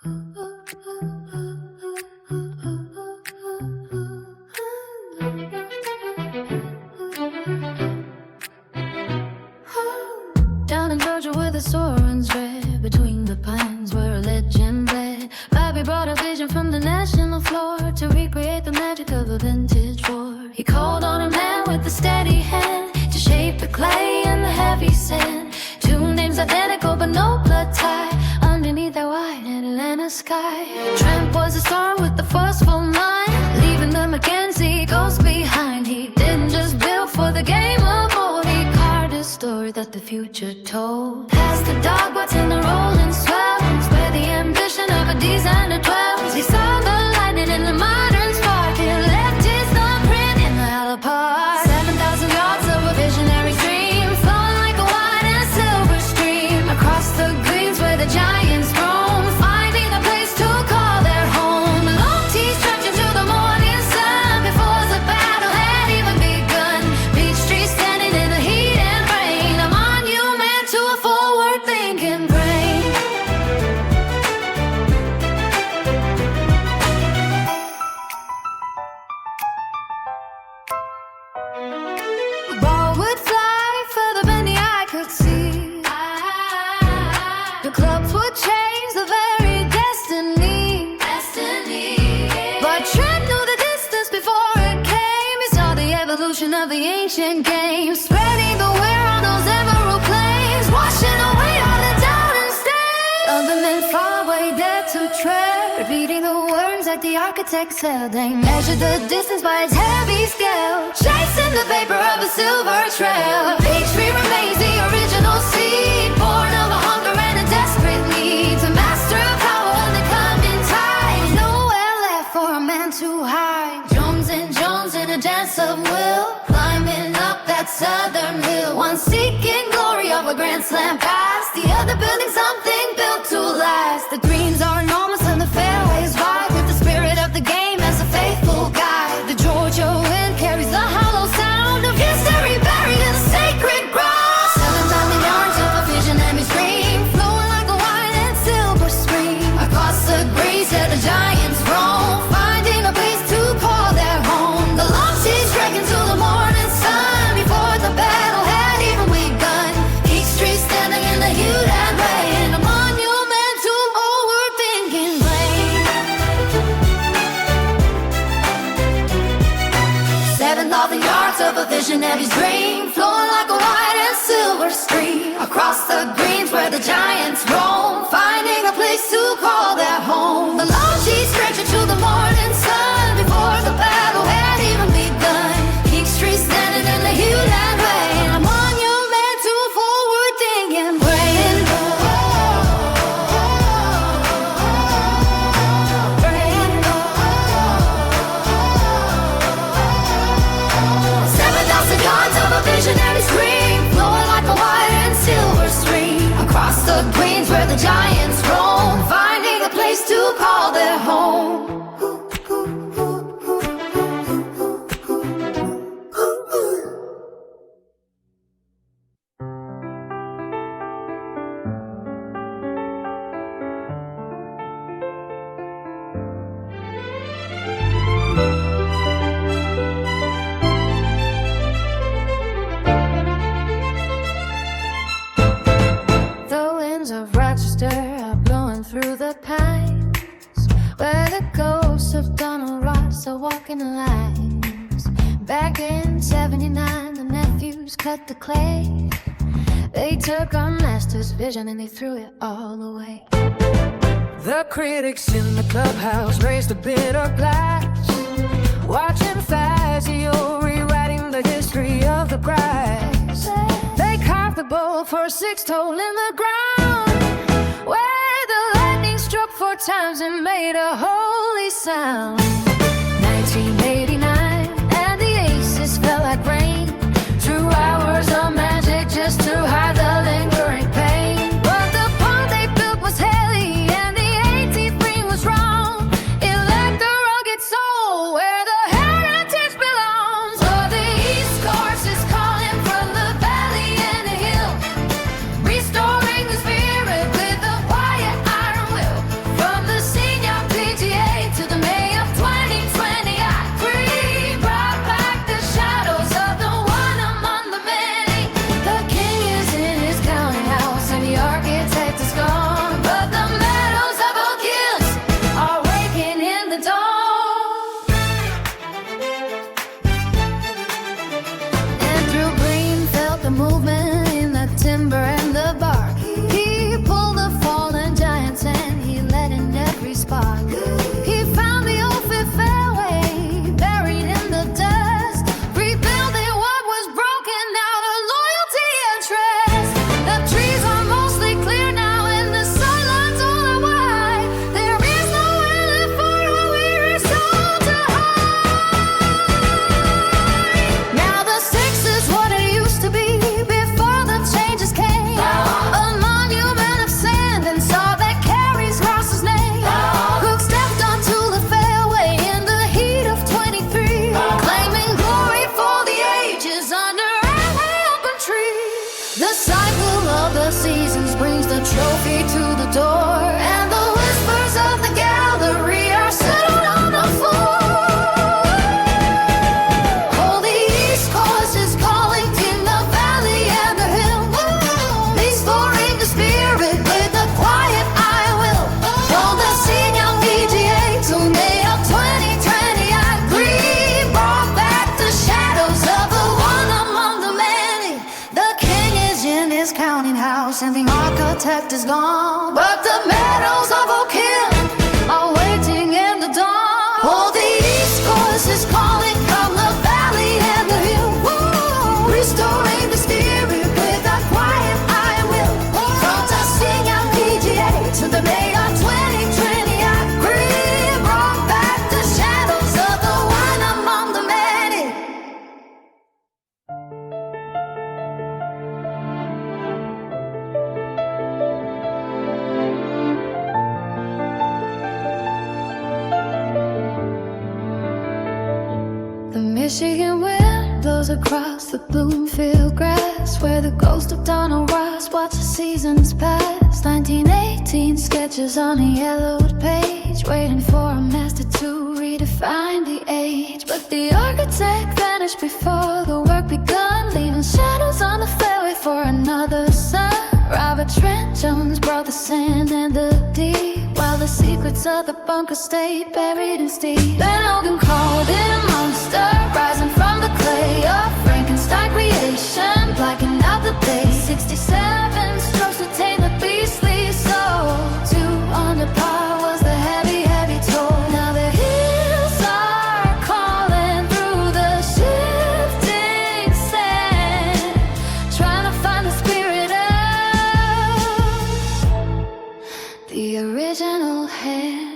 Down in Georgia where the soar runs red, between the pines where a legend bled, Bobby brought a vision from the national floor to recreate the magic of a vintage war. He called on a man with a steady hand to shape the clay and the heavy sand. Two names identical but no blood tie underneath that white Atlanta sky. Tramp was a star with the forceful mind, leaving the Mackenzie ghost behind. He didn't just build for the game of old, he carved a story that the future told. Past the dog, what's in the rolling swells, where the ambition of a designer dwells. He saw the lightning in the modern spark, he left his thumbprint in the hollow park. 7,000 yards of a visionary dream, flowing like a white and silver stream across the greens where the giants roam, finding a place to call their home. The long tea stretching to the morning sun before the battle had even begun. Peachtree standing in the heat and rain, a monument to a forward-thinking brain. The ball would fly further than the eye could see. The clubs would change the very destiny. But Trent knew the distance before it came. He saw the evolution of the ancient game, spreading the wear on those emerald plains, washing away all the doubt and stain. Other men far away dared to tread, repeating the words that the architects said. They measured the distance by its heavy scale, chasing the vapor of a silver trail. Peachtree remains the original seed, born of a hunger and a desperate need to master power in the coming tide. Nowhere left for a man to hide. Jones and Jones in a dance of will, climbing up that southern hill, one seeking glory of a grand slam pass, the other building something built to last. The greens are enormous and the fairways wide, with the spirit of the game as a faithful guide. The Georgia wind carries the hollow sound of history buried in sacred ground. 7,000 yards of a visionary's dream, flowing like a white and silver stream across the greens where the giants roam, finding a place to call their home. The long seas dragging to the morning sun before the battle had even begun. Peachtree standing in the heat and rain, a monument to forward-thinking brain. 7,000 yards of a visionary's dream, flowing like a white and silver stream across the greens where the giants roam, finding a place to call their home. The long sheets stretching to the morning sun before the battle had even begun. Peachtree standing in the heat and rain, a monument to forward-thinking brain. Brain. 7,000 yards of a visionary's dream, flowing like a white and silver stream across the greens where the giants roam, finding a place to call their home. The winds of Rochester are blowing through the pines, where the ghosts of Donald Ross are walking the lines. Back in '79, the nephews cut the clay. They took our master's vision and they threw it all away. The critics in the clubhouse raised a bit of glass, watching Fazio rewriting the history of the grass. They carved the bowl for a 6th hole in the ground, where the lightning struck 4 times and made a holy sound. 1989, and the aces fell like rain, 2 hours of magic just to hide the lingering pain. But the pond they built was heavy and the 18th green was wrong. It lacked the rugged soul where the heritage belongs. For the East Coast is calling from the valley and the hill, restoring the spirit with a quiet iron will. From the is gone, but the meadows of Oak Hill are waiting in the dawn. Oh, the East Coast is calling from the valley and the hill. Woo! Restoring the spirit with a quiet iron will. From the Sing Out PGA to the May of 2020, I agree. Brought back the shadows of the one among the many. The Michigan wind blows across the Bloomfield grass, where the ghost of Donald Ross watched the seasons pass. 1918 sketches on a yellowed page, waiting for a master to redefine the age. But the architect vanished before the work begun, leaving shadows on the fairway for another sun. Robert Trent Jones brought the sand and the deep, while the secrets of the bunker stayed buried in steel. Then Logan called it a monster, rising from the clay of Frankenstein creation, blacking out the day. 67 strokes to tame the beastly soul. 2 under par was the heavy, heavy toll. Now the hills are calling through the shifting sand, trying to find the spirit of the original hand.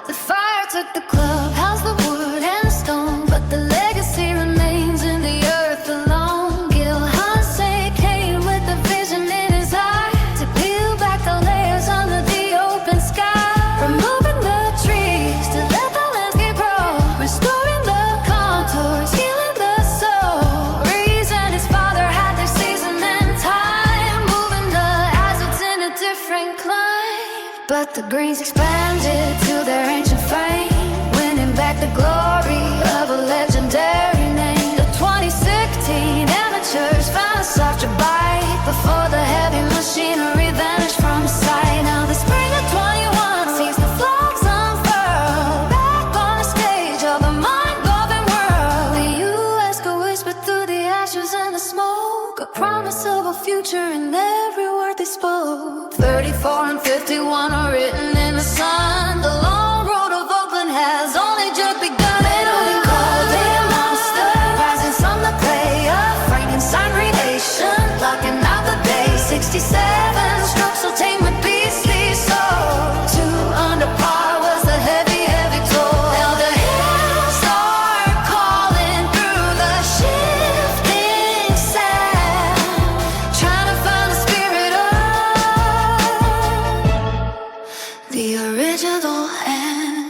The fire took the clubhouse, the wood and the stone, but the legacy remains in the earth alone. Gil Hanse came with a vision in his eye, to peel back the layers under the open sky, removing the trees to let the landscape grow, restoring the contours, healing the soul. Reason his father had their season and time, moving the acids in a different climb. But the greens expanded to their ancient fame, winning back the glory of a legendary name. The 2016 amateurs found a softer bite before the heavy machinery vanished from sight. Now the spring of 21 sees the flags unfurl, back on the stage of a mind-boggling world. The U.S. could whisper through the ashes and the smoke, a promise of a future in every word they spoke. 34 and 51 are written in the sun. The long road of Oakland has only just begun. They don't call it a monster, rising from the clay of Frankenstein creation, blocking out the day. 67 strokes will tame the beastly soul. 2 under par was the heavy, heavy toll. Now the hills are calling through the shifting sand, trying to find the spirit of the original hand.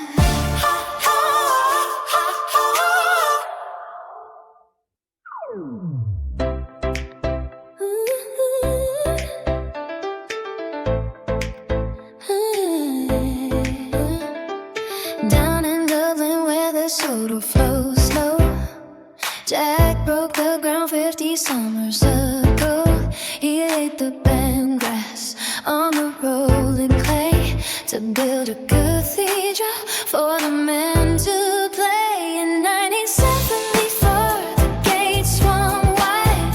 Down in Dublin where the soda flows slow, Jack broke the ground 50 summers ago. He laid the band grass on the rolling clay to build a cathedral for the men to play. In 1974 the gates swung wide,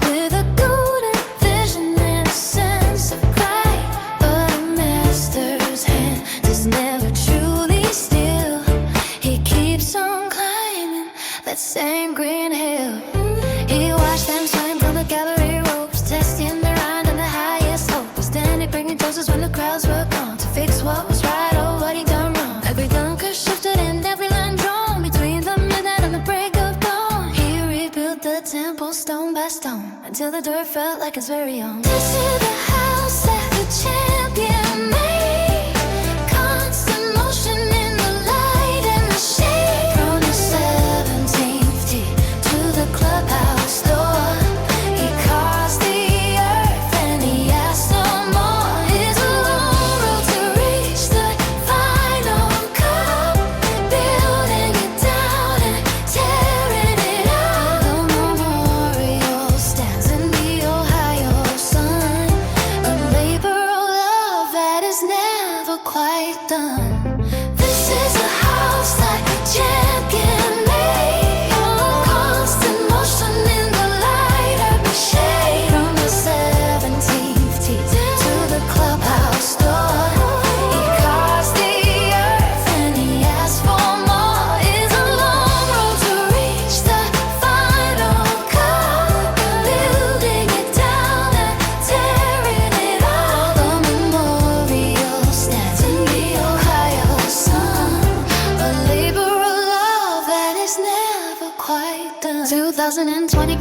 with a golden vision and a sense of pride. But a master's hand is never truly still, he keeps on climbing that same green hill. He watched them swing from the gallery ropes, testing their iron and the highest hope. Was standing bringing toasts when the crowds were gone, to fix what was right or what he done wrong. Every dunker shifted and every line drawn, between the midnight and the break of dawn. He rebuilt the temple stone by stone, until the dirt felt like his very own. This is the house that the champion made, constant motion in the light and the shade. From the 17th tee to the clubhouse door, he caused the earth and he asked no more. It's a long road to reach the final cup, building it down and tearing it up. The memorial stands in the Ohio sun, a labor of love that is never quite done. This is a house that champion made, constant motion in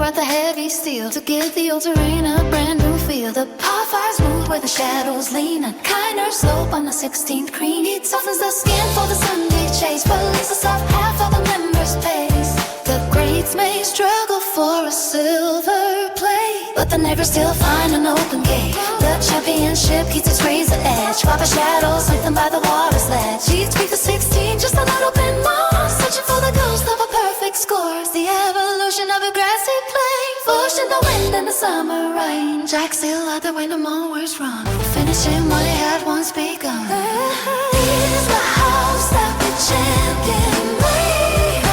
brought the heavy steel to give the old terrain a brand new feel. The par 5's smooth where the shadows lean, a kinder slope on the 16th green. It softens the skin for the Sunday chase, but leaves the soft half of the members' pace. The greats may struggle for a silver play, but the neighbors still find an open gate. The championship keeps its razor edge, while the shadows lengthen by the water's ledge. Each tweak the 16 just a little bit more, searching for the ghost of a perfect score. It's the evolution of a grassy plain, pushed in the wind and the summer rain. Jack still out there when the mowers run, finishing what he had once begun. Here's the house that the champion made,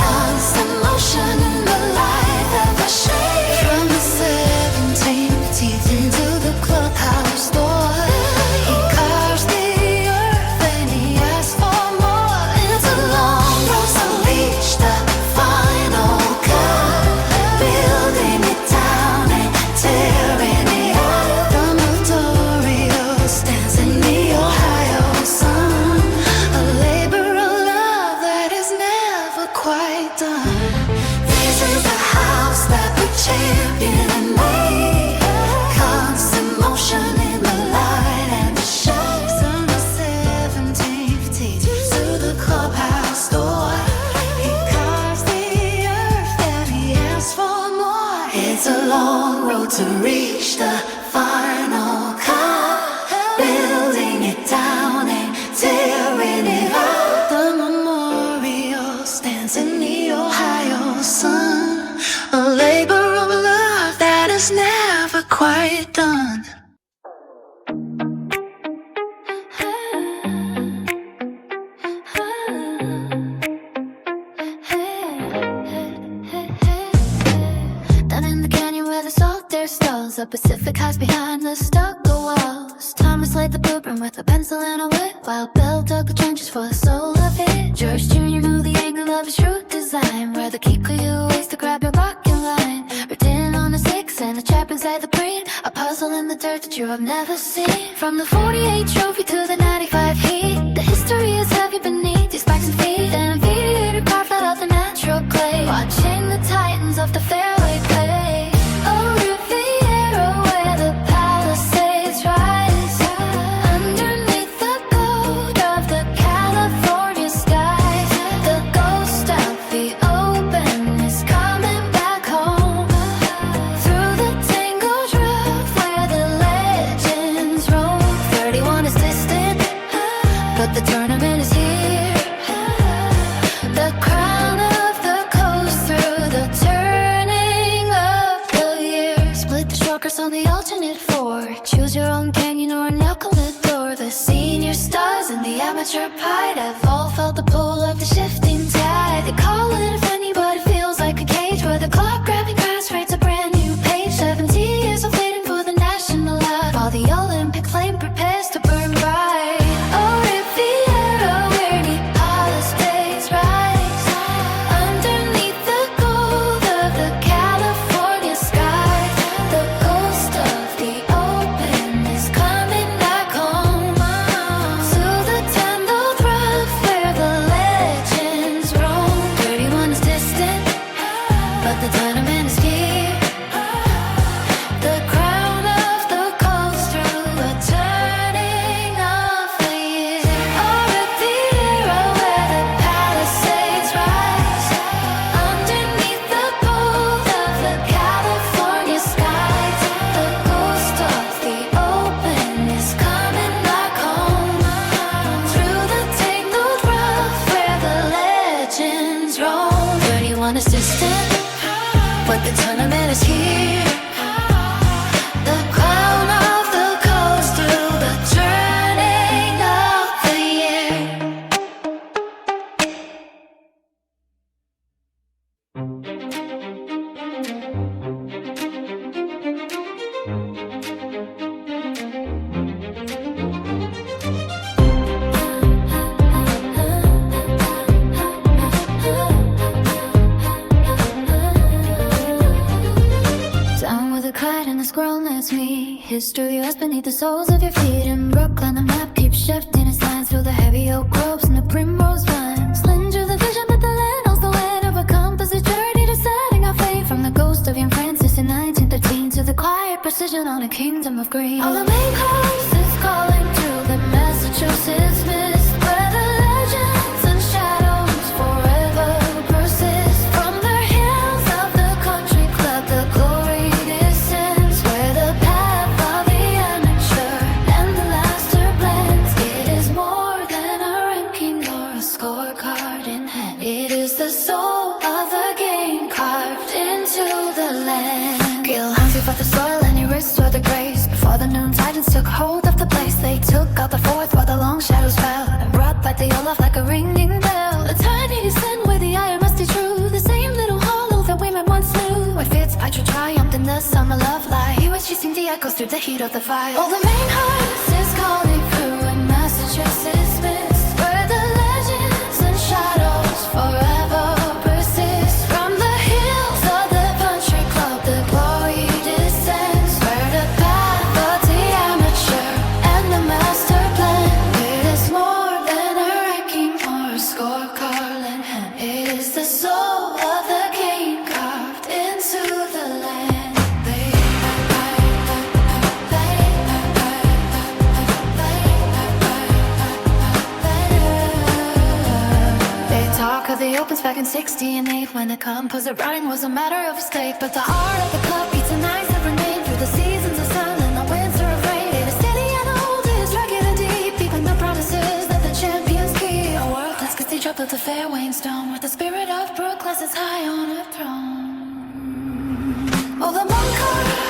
constant motion in the light of a shade. From the 17th teeth into the clubhouse door, he carves the earth and he asks for more. It's a long road to reach the final cut, building it down and tearing it up. The Memorial stands in the Ohio sun, a labor of love that is never quite done. This is the house that the champion made, constant motion in the light and the shade. From the 17th tee to the clubhouse door, he carves the earth and he asks for more. It's a long road to reach the final cut, building it down and tearing it up. The memorial stands in the Ohio sun, a labor of love that is never quite done. Down in the canyon where the salt there stalls, a Pacific hides behind the stucco walls. Thomas laid the blueprint with a pencil and a whip, while Bill dug the trenches for the soul of it. George Jr. knew the angle of his shrewd design, where the key could you ways to grab your blocking line. Written on the 6 and a chap inside the green, a puzzle in the dirt that you have never seen. From the 48 trophy to the 95 heat, the history is heavy beneath these spikes and feet. An amphitheater carved out of the natural clay, watching the titans of the fairway play. A Riviera where the Palisades rise, underneath the gold of the California skies. The ghost of the open is coming back home, through the tangled rough where the legends roam. 31 is distant, but the tournament is here. The crown of the coast through the turning of the year. Split the strokers on the alternate four, choose your own canyon or an alkalit door. The senior stars and the amateur pied have all felt the pull of the shifting tide. They call it a venue, but it feels like a cage where the clock grabbing grass writes a brand new page. 70 years of waiting for the national love, while the Olympic flame prepares to burn bright. Oh, Riviera, where the Palisades rise, underneath the gold of the California skies. The ghost of the open is coming back home, to the tangled rough where the legends roam. 31 is distant, but the tournament is here. The crown of the coast through a turning of the year. Oh, Riviera where the Palisades rise, underneath the gold of the California skies. The ghost of the open is coming back home, through the tangled rough where the legends roam. 31 is distant, but the tournament is here. The crown of the coast through the turning of the year. Down with the kite and the squirrel, that's me. History rests beneath the soles of your feet. In Brooklyn, the map keeps shifting its lines through the heavy oak groves and the primrose vines. Slender the vision, but the land knows the way to become. There's a journey to setting our fate from the ghost of your quiet precision on a kingdom of green. All the main coast is calling to the Massachusetts mist, where the legends and shadows forever persist. From the hills of the country club, the glory descends, where the path of the amateur and the master blends. It is more than a ranking or a scorecard in hand. It is the soul of the game carved into the land. Gil Hansi fought the soil and he risked for the grace. Before the noon titans took hold of the place, they took out the fourth while the long shadows fell, and brought back the Olaf like a ringing bell. A tiny descent where the iron must be true, the same little hollow that women once knew, where Fitzpatrick triumphed in the summer love lie. He was chasing the echoes through the heat of the fire. All the main hearts is calling through in Massachusetts mist, where the legends and shadows forever persist. From the hills of the country club, the glory descends, where the path of the amateur and the master blend. It is more than a ranking or a scorecard in hand. It is the soul of the game carved into the land. They talk of the opens back in '68, when the composer writing was a matter of mistake. But the heart of the club beats and nights have remained through the seasons of sun and the winter of rain. It is steady and old, it is rugged and deep, even the promises that the champions keep. A world-class cathedral built of fair Wayne stone, with the spirit of Brooklyn sits high on a throne. Oh, the monk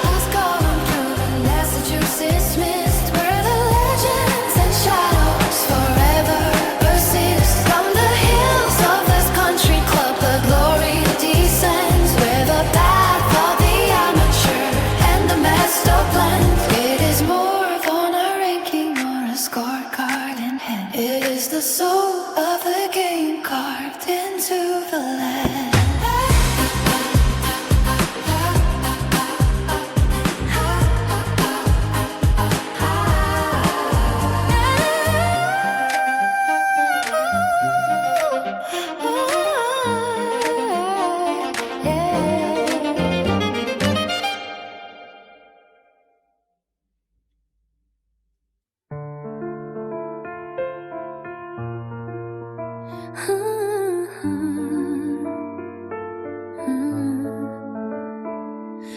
has gone through the Massachusetts mist, where the legends and shadows forever persist. From the hills of this country club, the glory descends, where the path of the amateur and the master blend. It is more than a ranking or a scorecard in hand. It is the soul of the game carved into the land.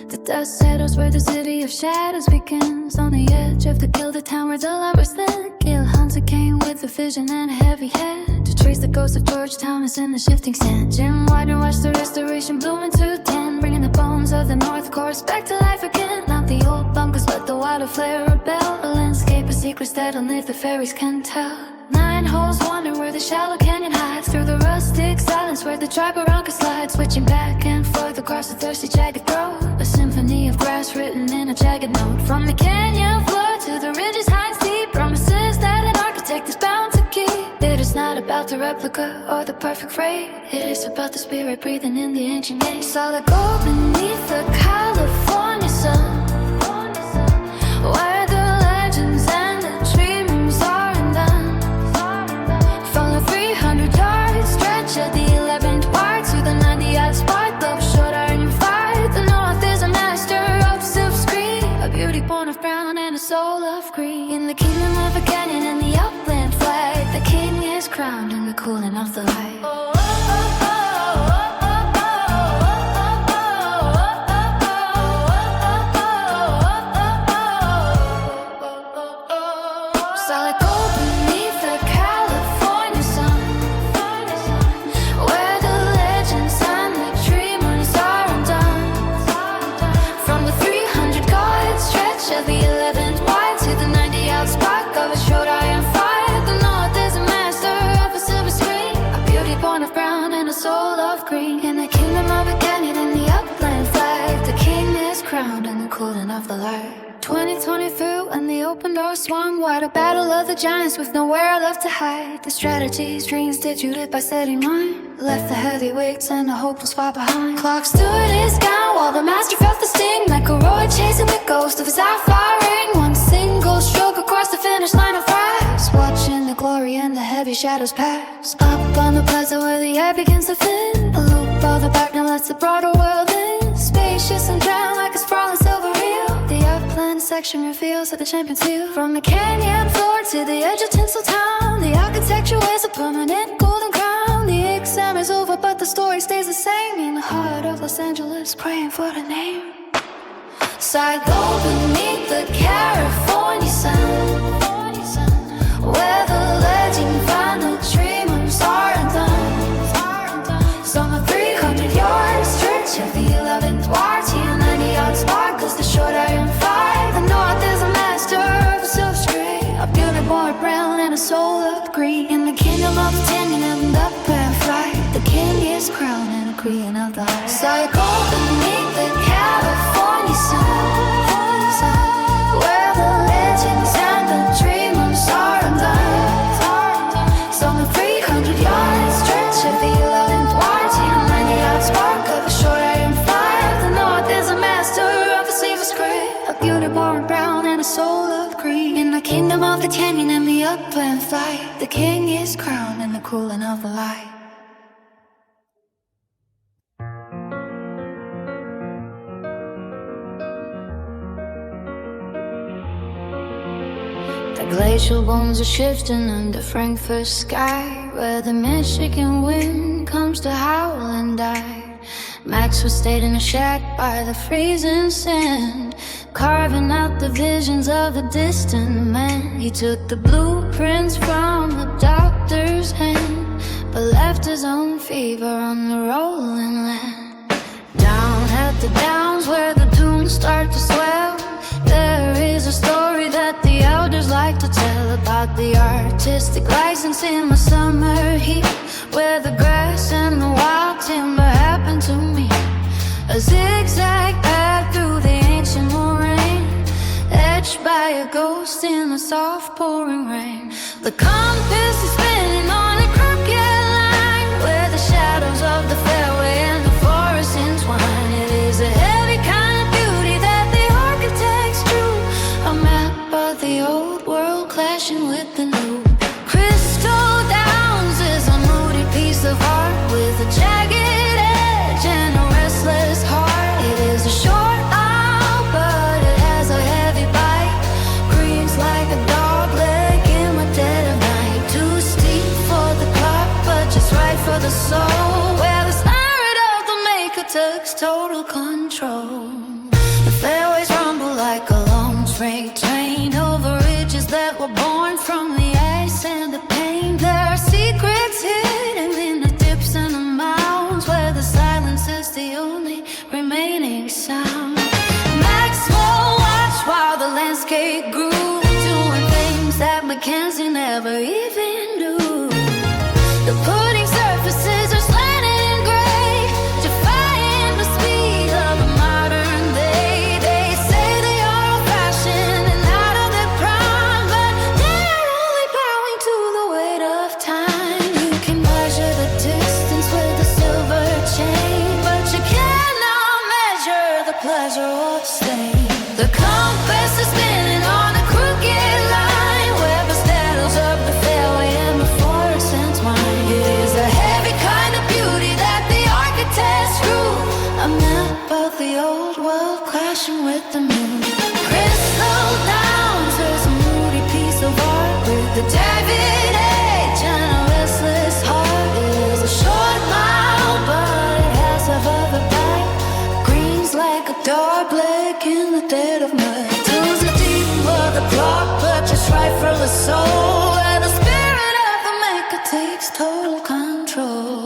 The dust settles where the city of shadows begins, on the edge of the gilded town where the light was thin. Gil Hunter came with a vision and a heavy head to trace the ghost of George Thomas in the shifting sand. Jim Wider watched the restoration bloom into 10, bringing the bones of the North Course back to life again. Now the old bunkers let the water flare rebel, a landscape of secrets that only the fairies can tell. 9 holes wander where the shallow canyon hides, through the rustic silence where the dry barranca slides, switching back and forth across the thirsty jagged throat. A symphony of grass written in a jagged note. From the canyon floor to the ridges high and steep, promises that an architect is bound to keep. It is not about the replica or the perfect frame, it is about the spirit breathing in the ancient name. Solid gold beneath the California sun, where the legends and the dreams are undone. From the 300-yard stretch of the 11th wide to the 90-yard spot of short iron fight, the North is a master of silk screen, a beauty born of brown and a soul of green. In the kingdom of a canyon and the upland flag, the king is crowned in the cooling of the light. Solid gold beneath the California sun, where the legends and the dreamers are undone. From the 300-yard stretch of the 11th wide to the 90-yard spark of a short iron fight, the North is a master of a silver screen, a beauty born of brown and a soul of green. In the kingdom of a canyon and the upland flag, the king is crowned in the cooling of the light. 2020 through and the open door swung wide, a battle of the giants with nowhere left to hide. The strategies, dreams diluted by setting line, left the heavyweights and the hopeless far behind. Clock stood his ground while the master felt the sting, like a roar chasing the ghost of his outfiring. One single stroke across the finish line of rise, watching the glory and the heavy shadows pass. Up on the plaza where the air begins to thin, a loop of the back now lets the broader world in, spacious and drowned like a sprawling silver reel. reflection reveals that the champions feel. From the canyon floor to the edge of Tinseltown, the architecture wears a permanent golden crown. The exam is over, but the story stays the same. In the heart of Los Angeles, praying for the name. Psycho beneath the California sun, where the legend found the dreamers are undone. Some are 300 yards stretch of the 11th ward to 90-yard sparkles the short iron fight. The north is a master of self-stray, a beauty boy brown and a soul of green. In the kingdom of the canyon and up and fly, the king is crowned and the queen of the high. Psycho beneath the California sun, where the legends and the dreamers are undone. Some 300 yards stretch of the 11th ward to 90-yard spark of a short iron fire. The north is a master of the safest gray, a beauty born brown and a soul of green. In the kingdom of the canyon and the upland flight, the king is crowned in the cooling of the light. The glacial bones are shifting under Frankfurt's sky, where the Michigan wind comes to howl and die. Max was stayed in a shack by the freezing sand, carving out the visions of a distant man. He took the blueprints from the doctor's hand, but left his own fever on the rolling land. Down at the downs where the dunes start to swell, there is a story that the elders like to tell about the artistic license in the summer heat, where the grass and the wild timber happened to me. A zigzag path through the ancient moraine, etched by a ghost in the soft pouring rain. The compass is spinning on a crooked line, where the shadows of the fairway and the forest entwine. It is a heavy kind of beauty that the architects drew, a map of the old world clashing with the new. Crystal Downs is a moody piece of art with a jagged edge and a restless heart. It is a short mile, but it has a heavy bite. Green's like a dog leg in the dead of night. Too steep for the clock, but just right for the soul, where the spirit of the maker takes total control. The fairways rumble like a long freight train over ridges that were born from the ice and the pain. There are secrets hidden in the dips and the mounds, where the silence is the only remaining sound. Maxwell watched while the landscape grew, doing things that Mackenzie never even knew. The pudding surfaces are slanted and gray, defying the speed of a modern day. They say they are old-fashioned and out of their prime, but they are only bowing to the weight of time. You can measure the distance with a silver chain, but you cannot measure the pleasure of staying. The compass is spinning on a crooked line, where the shadows of the fairway and the forest entwine. It is a heavy kind of beauty that the architects drew, a map of the old world clashing with the new. Crystal Downs is a moody piece of art with the David Age and a restless heart. It is a short mile, but it has a other bite. Green's like a dog leg in the dead of night. Tools are deep for the clock, but just right for the soul, where the spirit of the maker takes total control.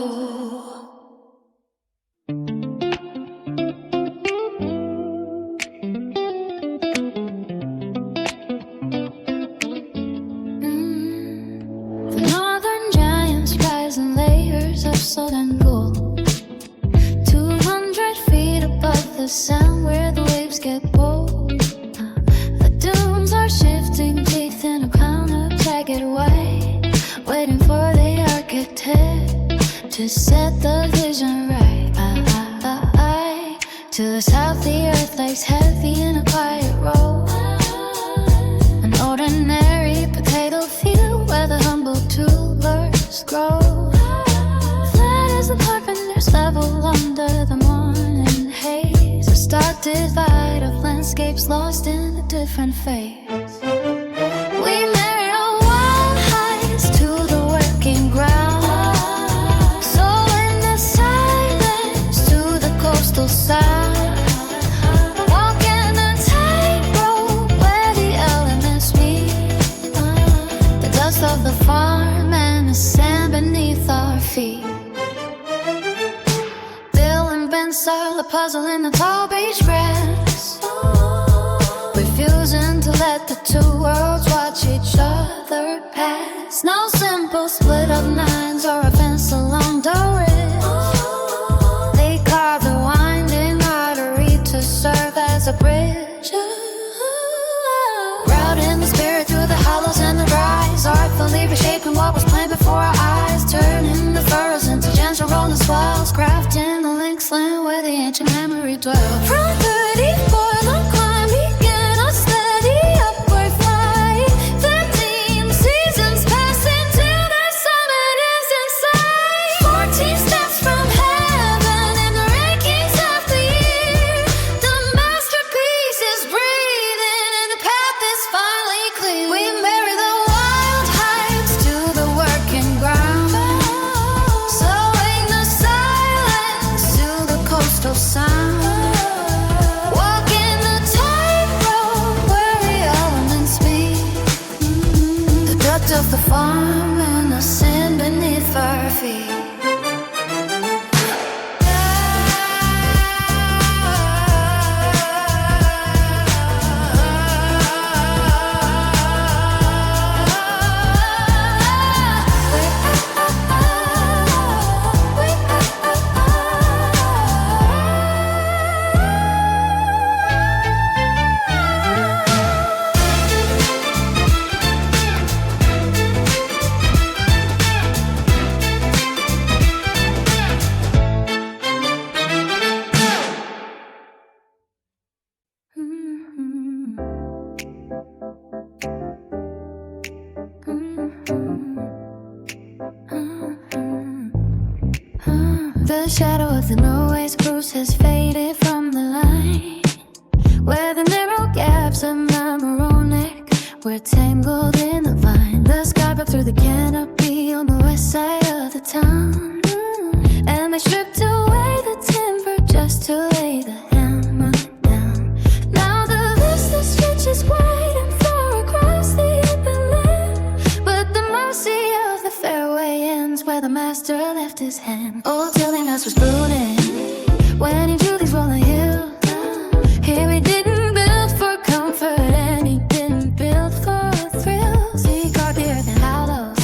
The northern giants rise in layers of salt and gold, 200 feet above the sound where the waves get bold. The dunes are shifting teeth in a crown of jagged white, waiting for the architect to set the vision right. To the south the earth lays heavy in a quiet row, an ordinary potato field where the humble tubers grow. Flat as the carpenter's level under the morning haze, a stark divide of landscapes lost in a different phase. We married on wild heights to the working ground, so in the silence to the coastal side, walking a tightrope where the elements meet, the dust of the farm and the sand beneath our feet. Bill and Ben solve the puzzle in the tall beach grass, refusing to let the two worlds watch each other pass. No simple split of nines or a fence along the ridge. They carve the winding artery to serve as a bridge. Routing the spirit through the hollows and the rise, artfully reshaping what was plain before our eyes, turning the furrows into gentle rolling swells, crafting the links land where the ancient memory dwells. From 34, the climb began a steady upward flight. 15 seasons pass until the summit is in sight. 14 steps from heaven in the rankings of the year. The masterpiece is breathing and the path is finally clear. We marry the wild heights to the working ground, slowing the silence to the coastal sound, walking the tightrope where the elements meet, the dirt of the farm and the sand beneath our feet. The shadow of the Norway's cruise has faded from the line, where the narrow gaps of Mamaronic were tangled in the vine. The sky broke through the canopy on the west side of the town, and they stripped away the timber just to lay the hammer down. Now the vista stretches wide and far across the open land, but the mercy of the fairway ends where the master left his hand. Old Tillinghast was brooding when he drew these rolling hills. Here he didn't build for comfort and he didn't build for thrills. He carved the earth in hollows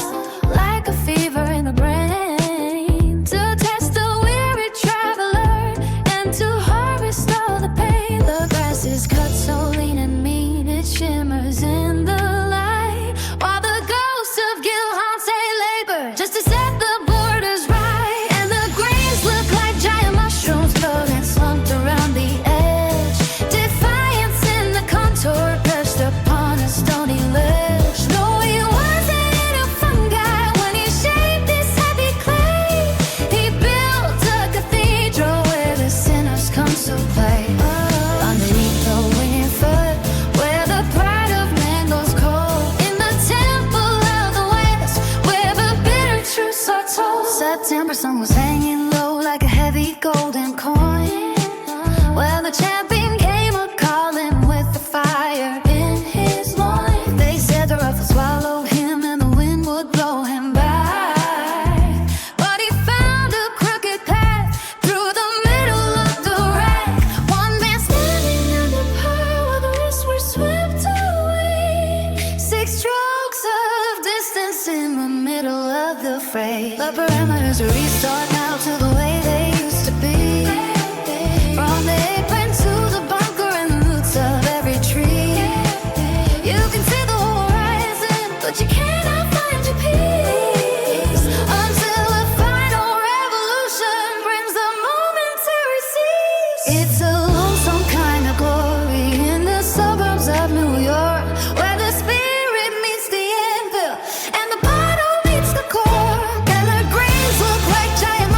like a fever in the brain, to test the weary traveler and to harvest all the pain. The grass is cut so lean and mean it shimmers in the light, while the ghosts of Gil haunts a labor just to set the borders right. And the grains look like giant mushrooms floating slumped around the edge, defiance in the contour perched upon a stony ledge. No, he wasn't a fungi when he shaped this heavy clay. He built a cathedral where the sinners come to play. Underneath the winged foot, where the pride of man goes cold, in the temple of the west, where the bitter truths are told. September sun was hanging low like a heavy golden coin, where the champion came a-calling with the fire in his loins. They said the rough would swallow him and the wind would blow him back, but he found a crooked path through the middle of the wreck. One man standing under power while the rest were swept away. 6 strokes of distance in the middle of the fray. The parameters are restored now to the way they used to be, from the apron to the bunker and the roots of every tree. You can see the horizon, but you cannot find your peace until a final revolution brings the momentary cease. It's a lonesome kind of glory in the suburbs of New York, where the spirit meets the anvil and the bottle meets the core. And the grains look like giant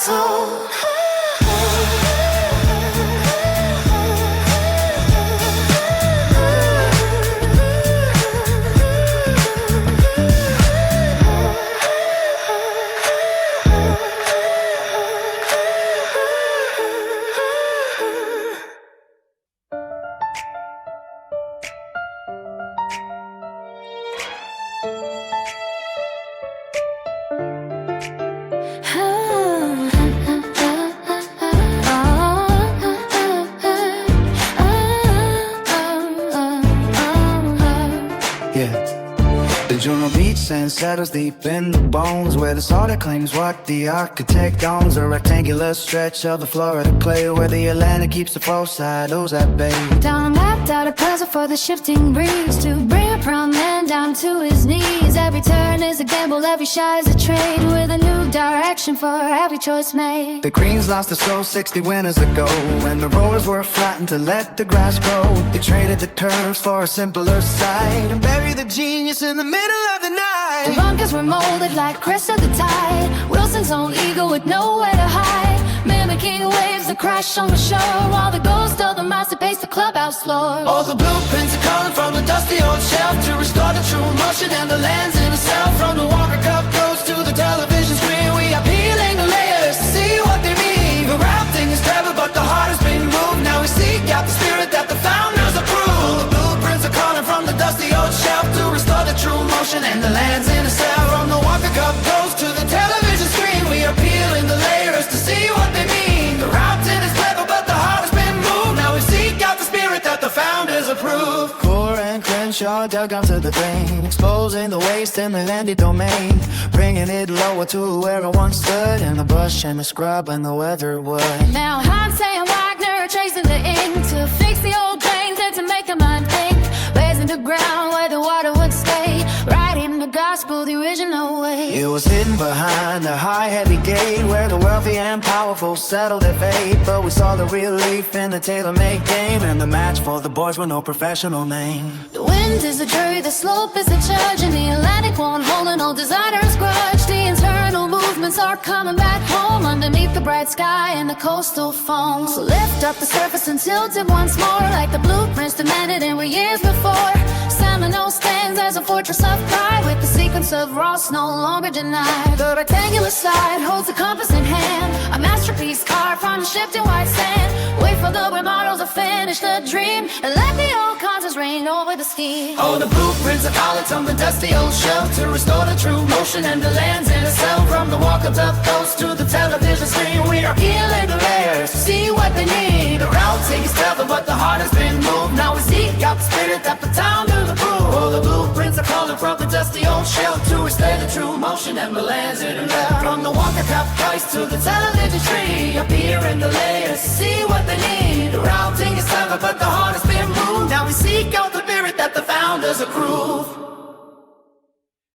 soul. The journal beats and settles deep in the bones, where the solid claims what the architect owns. A rectangular stretch of the Florida clay, where the Atlantic keeps the falsettos at bay. Down mapped out a puzzle for the shifting breeze, to bring a proud man down to his knees. Every turn is a gamble, every shot is a trade, with a new direction for every choice made. The Greens lost their soul 60 winters ago, when the rollers were flattened to let the grass grow. They traded the curves for a simpler side, and buried the genius in the middle of the night. The bunkers were molded like crest of the tide, Wilson's own ego with nowhere to hide, mimicking waves that crash on the shore, while the ghost of the master paced the clubhouse floor. All the blueprints are calling from the dusty old shelf, to restore the true motion and the lens in itself. From the Walker Cup goes to the television screen, we are peeling the layers to see what they mean. The routing is clever, but the heart has been moved. Now we seek out the spirit that the founders approve. The blueprints are calling from the dusty old shelf, to restore the true motion and the lens in itself. From the Walker Cup goes to the television screen, we are peeling the layers to see what they mean. The routing is clever, but the heart has been moved. Now we seek out the spirit that the founders approve. Core and Crenshaw dug onto the drain, exposing the waste in the landed domain, bringing it lower to where it once stood, in the bush and the scrub and the weatherwood. Now Hans and Wagner tracing the ink, to fix the old drains and to make the mind think, raising the ground where the water would stay, writing the gospel the original way. It was hidden behind the high heavy gate, where the wealthy and powerful settled their fate. But we saw the relief in the tailor-made game, and the match for the boys with no professional name. The wind is the jury, the slope is the judge, and the Atlantic won't hold an old designer's grudge. The internal movements are coming back home, underneath the bright sky and the coastal foam. So lift up the surface and tilt it once more, like the blueprints demanded and were years before. Seminole stands as a fortress of pride, with the sequence of Ross no longer denied. The rectangular slide holds the compass in hand, a masterpiece carved from the shifting white sand. Wait for the remodels to finish the dream, and let the old concepts reign over the scheme. Oh, the blueprints are calling from the dusty old shelf, to restore the true motion and the lens in itself. From the walk-up coast to the television screen, we are peeling the layers to see what they need. The routing is clever, but the heart has been moved. Now we seek out the spirit that the town do the proof. Oh, the blueprints are calling from the dusty old shelf, to restore the true motion and the lens in itself. From the Walker Cup price to the television tree, appear in the layers to see what they need. The routing is clever, but the heart has been moved. Now we seek out the spirit that the founders approve.